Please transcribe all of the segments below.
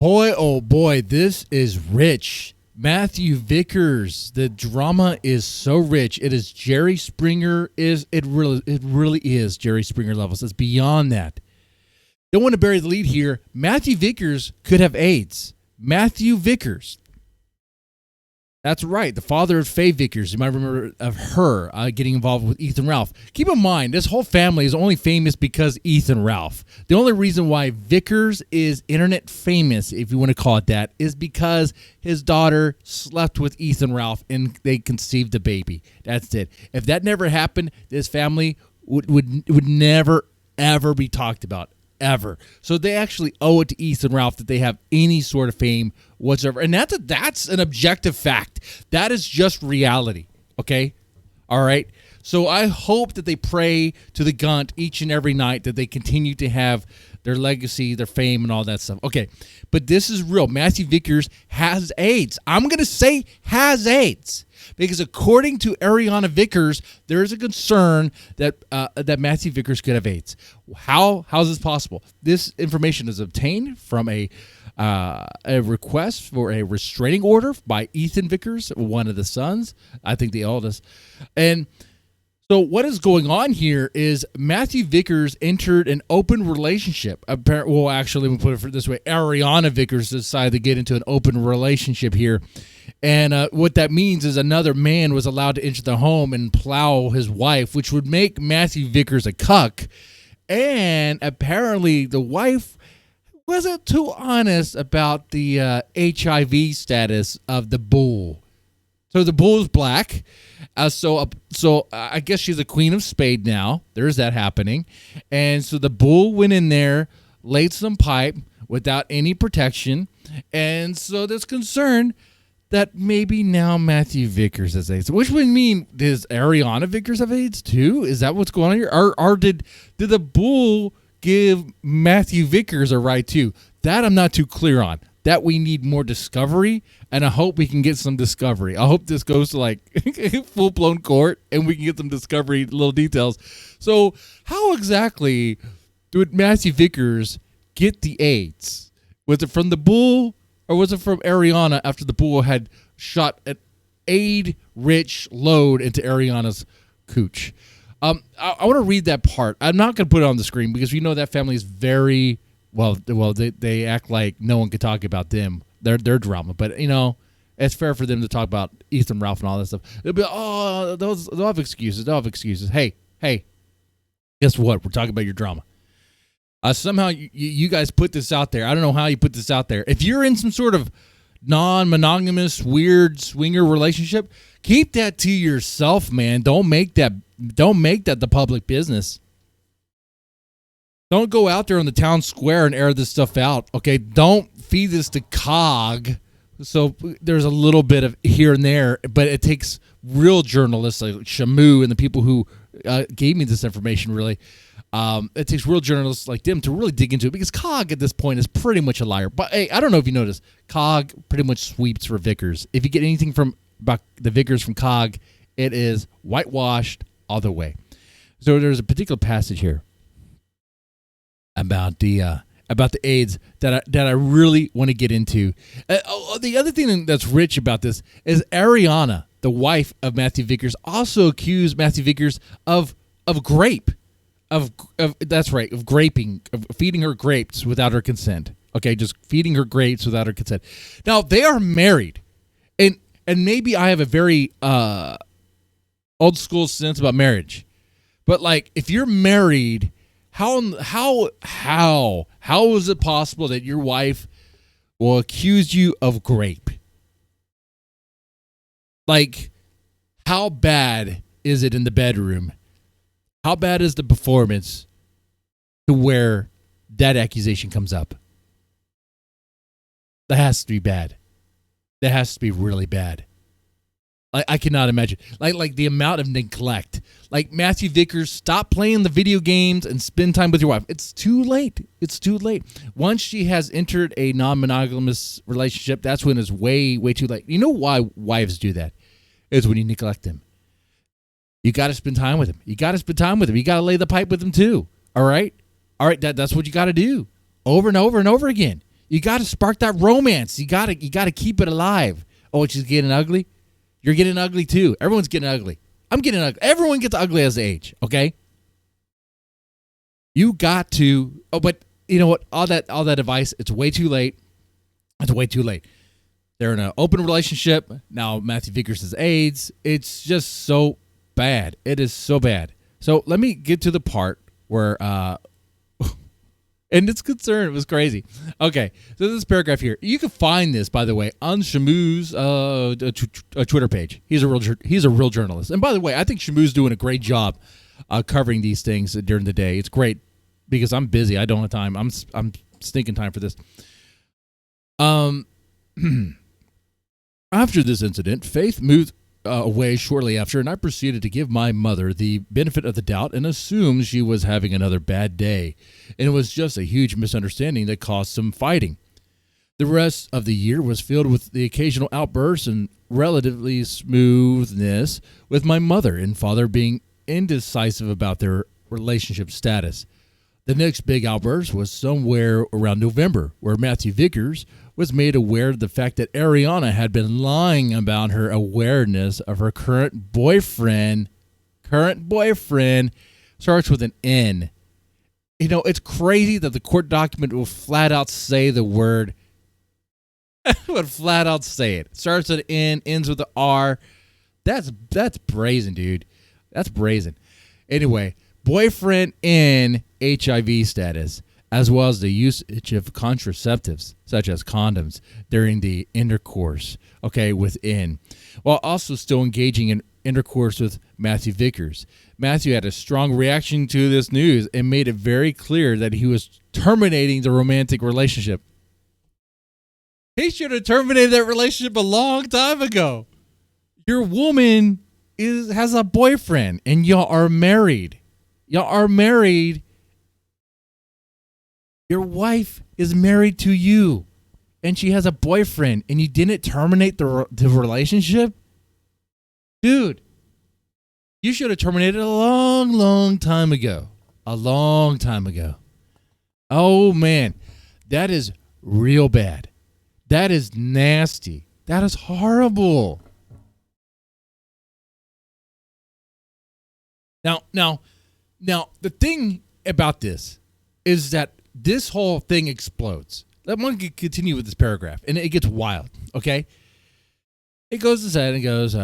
Boy, oh boy, this is rich. Matthew Vickers, the drama is so rich. It is Jerry Springer it really is Jerry Springer levels. It's beyond that. Don't want to bury the lead here. Matthew Vickers could have AIDS. Matthew Vickers. That's right. The father of Fay Vickers. You might remember of her getting involved with Ethan Ralph. Keep in mind, this whole family is only famous because Ethan Ralph. The only reason why Vickers is internet famous, if you want to call it that, is because his daughter slept with Ethan Ralph and they conceived a baby. That's it. If that never happened, this family would never, ever be talked about. Ever. So they actually owe it to Ethan Ralph that they have any sort of fame whatsoever. And that's an objective fact. That is just reality. Okay? All right? So I hope that they pray to the Gunt each and every night that they continue to have their legacy, their fame, and all that stuff. Okay. But this is real. Matthew Vickers has AIDS. I'm going to say has AIDS. Because according to Ariana Vickers, there is a concern that that Matthew Vickers could have AIDS. How is this possible? This information is obtained from a request for a restraining order by Ethan Vickers, one of the sons, I think the eldest. And so what is going on here is Matthew Vickers entered an open relationship. Well, actually, let me put it this way. Ariana Vickers decided to get into an open relationship here. And what that means is another man was allowed to enter the home and plow his wife, which would make Matthew Vickers a cuck. And apparently the wife wasn't too honest about the HIV status of the bull. So the bull is black. So I guess she's a queen of spade now. There's that happening. And so the bull went in there, laid some pipe without any protection. And so there's concern that maybe now Matthew Vickers has AIDS. Which would mean, does Ariana Vickers have AIDS too? Is that what's going on here? Or did the bull give Matthew Vickers a right too? That I'm not too clear on. That we need more discovery, and I hope we can get some discovery. I hope this goes to like full-blown court, and we can get some discovery, little details. So how exactly did Matthew Vickers get the AIDS? Was it from the bull, or was it from Ariana after the bull had shot an aid-rich load into Ariana's cooch? I want to read that part. I'm not going to put it on the screen because we know that family is very... Well, they act like no one could talk about them, their drama. But, you know, it's fair for them to talk about Ethan Ralph and all that stuff. They'll be, they'll have excuses. They'll have excuses. Hey, guess what? We're talking about your drama. Somehow you guys put this out there. I don't know how you put this out there. If you're in some sort of non-monogamous, weird swinger relationship, keep that to yourself, man. Don't make that the public business. Don't go out there on the town square and air this stuff out, okay? Don't feed this to COG. So there's a little bit of here and there, but it takes real journalists like Shamu and the people who gave me this information, really. It takes real journalists like them to really dig into it because COG at this point is pretty much a liar. But, hey, I don't know if you noticed, COG pretty much sweeps for Vickers. If you get anything about the Vickers from COG, it is whitewashed all the way. So there's a particular passage here about the AIDS that I really want to get into. The other thing that's rich about this is Ariana, the wife of Matthew Vickers, also accused Matthew Vickers of graping, of feeding her grapes without her consent. Okay, just feeding her grapes without her consent. Now they are married, and maybe I have a very old school sense about marriage, but like if you're married. How is it possible that your wife will accuse you of grape? Like, how bad is it in the bedroom? How bad is the performance to where that accusation comes up? That has to be bad. That has to be really bad. I cannot imagine. Like the amount of neglect. Like Matthew Vickers, stop playing the video games and spend time with your wife. It's too late. It's too late. Once she has entered a non-monogamous relationship, that's when it's way, way too late. You know why wives do that? It's when you neglect them. You got to spend time with him. You got to lay the pipe with him too. All right? That's what you got to do over and over and over again. You got to spark that romance. You got to keep it alive. Oh, she's getting ugly? You're getting ugly too. Everyone's getting ugly. I'm getting ugly. Everyone gets ugly as they age, okay? You got to, but you know what? All that advice, it's way too late. It's way too late. They're in an open relationship. Now Matthew Vickers has AIDS. It's just so bad. It is so bad. So let me get to the part where, and it's concerned. It was crazy. Okay, so this paragraph here. You can find this, by the way, on Shamu's Twitter page. He's a real journalist. And by the way, I think Shamu's doing a great job covering these things during the day. It's great because I'm busy. I don't have time. I'm stinking time for this. After this incident, Faith moved away shortly after, and I proceeded to give my mother the benefit of the doubt and assumed she was having another bad day, and it was just a huge misunderstanding that caused some fighting. The rest of the year was filled with the occasional outbursts and relatively smoothness, with my mother and father being indecisive about their relationship status. The next big outburst was somewhere around November, where Matthew Vickers was made aware of the fact that Ariana had been lying about her awareness of her current boyfriend. Current boyfriend starts with an N. You know, it's crazy that the court document will flat out say the word. Would flat out say it. Starts with an N, ends with an R. That's brazen, dude. That's brazen. Anyway, boyfriend in HIV status, as well as the usage of contraceptives, such as condoms, during the intercourse, within, while also still engaging in intercourse with Matthew Vickers. Matthew had a strong reaction to this news and made it very clear that he was terminating the romantic relationship. He should have terminated that relationship a long time ago. Your woman has a boyfriend, and y'all are married. Y'all are married. Your wife is married to you, and she has a boyfriend, and you didn't terminate the relationship? Dude, you should have terminated a long, long time ago. A long time ago. Oh, man. That is real bad. That is nasty. That is horrible. Now, the thing about this is that this whole thing explodes. I'm going to continue with this paragraph, and it gets wild, okay? It goes aside and goes,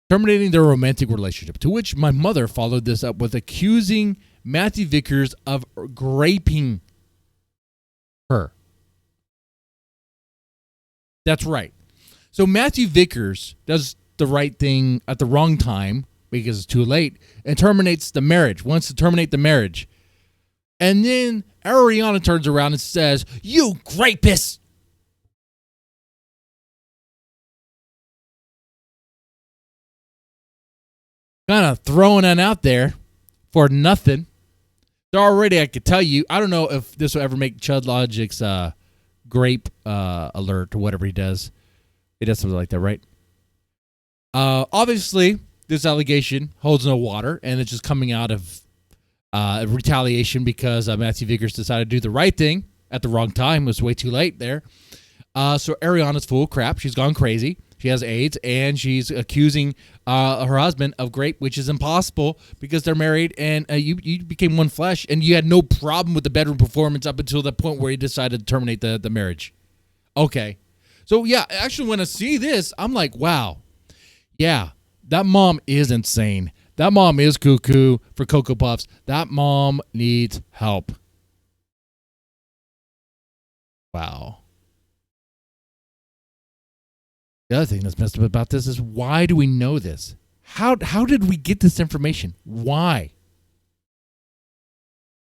terminating their romantic relationship, to which my mother followed this up with accusing Matthew Vickers of raping her. That's right. So Matthew Vickers does the right thing at the wrong time because it's too late and terminates the marriage, wants to terminate the marriage. And then Ariana turns around and says, "You rapist." Kind of throwing it out there for nothing. So already I could tell you, I don't know if this will ever make Chud Logic's grape alert or whatever he does. He does something like that, right? Obviously, this allegation holds no water, and it's just coming out of retaliation because Matthew Vickers decided to do the right thing at the wrong time. It was way too late there. So Ariana's full of crap. She's gone crazy. She has AIDS, and she's accusing her husband of rape, which is impossible because they're married, and you became one flesh, and you had no problem with the bedroom performance up until the point where you decided to terminate the marriage. Okay. So, yeah, actually, when I see this, I'm like, wow. Yeah, that mom is insane. That mom is cuckoo for Cocoa Puffs. That mom needs help. Wow. The other thing that's messed up about this is, why do we know this? How did we get this information? Why?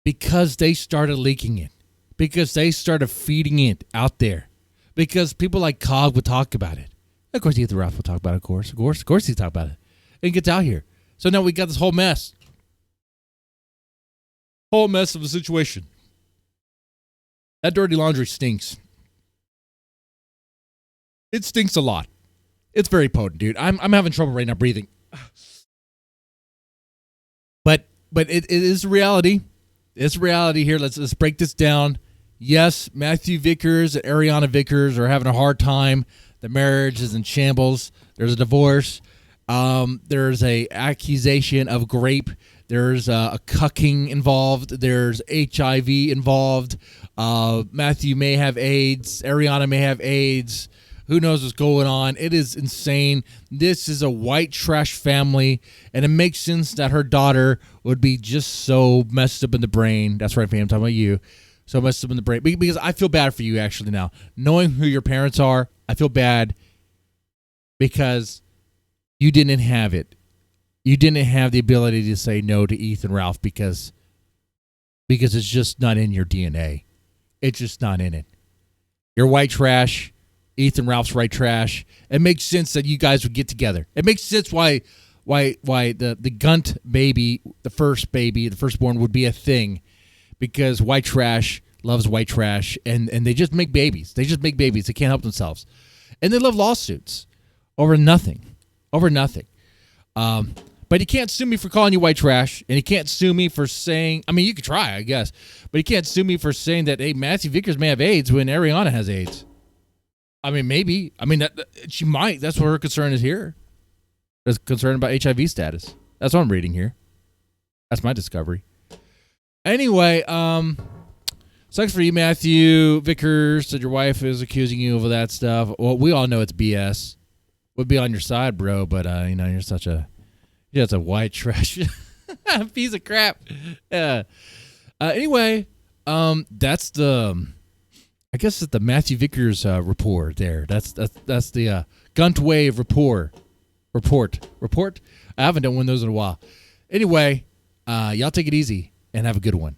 Because they started leaking it. Because they started feeding it out there. Because people like Cog would talk about it. Of course, Ethan Ralph will talk about it, of course he talk about it. And it gets out here. So now we got this whole mess. Whole mess of a situation. That dirty laundry stinks. It stinks a lot. It's very potent, dude. I'm having trouble right now breathing. But it is reality. It's reality here. Let's break this down. Yes, Matthew Vickers and Ariana Vickers are having a hard time. The marriage is in shambles. There's a divorce. There's a accusation of grape. There's a cucking involved. There's HIV involved. Matthew may have AIDS. Ariana may have AIDS. Who knows what's going on? It is insane. This is a white trash family, and it makes sense that her daughter would be just so messed up in the brain. That's right, fam. I'm talking about you. So messed up in the brain. Because I feel bad for you, actually, now. Knowing who your parents are, I feel bad because you didn't have it. You didn't have the ability to say no to Ethan Ralph because it's just not in your DNA. It's just not in it. You're white trash. Ethan Ralph's white trash. It makes sense that you guys would get together. It makes sense why the Gunt baby, the firstborn would be a thing, because white trash loves white trash, and they just make babies. They just make babies. They can't help themselves, and they love lawsuits over nothing. But he can't sue me for calling you white trash, and he can't sue me for saying, I mean, you could try, I guess, but he can't sue me for saying that, hey, Matthew Vickers may have AIDS when Ariana has AIDS. I mean, maybe. I mean, she might. That's what her concern is here. Is concerned about HIV status. That's what I'm reading here. That's my discovery. Anyway, sucks for you, Matthew Vickers, that your wife is accusing you of that stuff. Well, we all know it's BS. We'll be on your side, bro, but, you're such a white trash piece of crap. Anyway, that's the... I guess it's the Matthew Vickers report there. That's the Gunt Wave report. I haven't done one of those in a while. Anyway, y'all take it easy and have a good one.